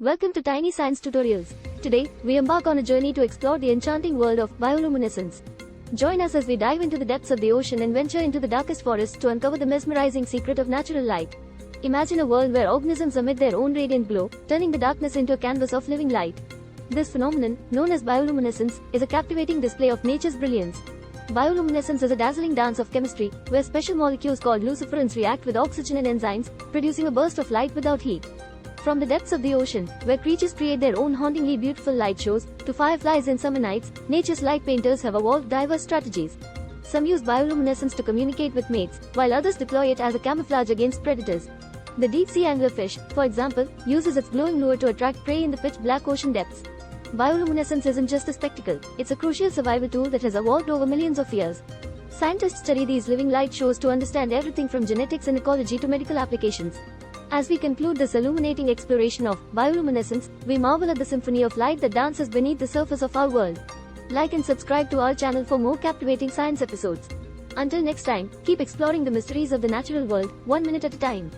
Welcome to Tiny Science Tutorials. Today, we embark on a journey to explore the enchanting world of bioluminescence. Join us as we dive into the depths of the ocean and venture into the darkest forests to uncover the mesmerizing secret of natural light. Imagine a world where organisms emit their own radiant glow, turning the darkness into a canvas of living light. This phenomenon, known as bioluminescence, is a captivating display of nature's brilliance. Bioluminescence is a dazzling dance of chemistry, where special molecules called luciferins react with oxygen and enzymes, producing a burst of light without heat. From the depths of the ocean, where creatures create their own hauntingly beautiful light shows, to fireflies and summer nights, nature's light painters have evolved diverse strategies. Some use bioluminescence to communicate with mates, while others deploy it as a camouflage against predators. The deep-sea anglerfish, for example, uses its glowing lure to attract prey in the pitch-black ocean depths. Bioluminescence isn't just a spectacle, it's a crucial survival tool that has evolved over millions of years. Scientists study these living light shows to understand everything from genetics and ecology to medical applications. As we conclude this illuminating exploration of bioluminescence, we marvel at the symphony of light that dances beneath the surface of our world. Like and subscribe to our channel for more captivating science episodes. Until next time, keep exploring the mysteries of the natural world, 1 minute at a time.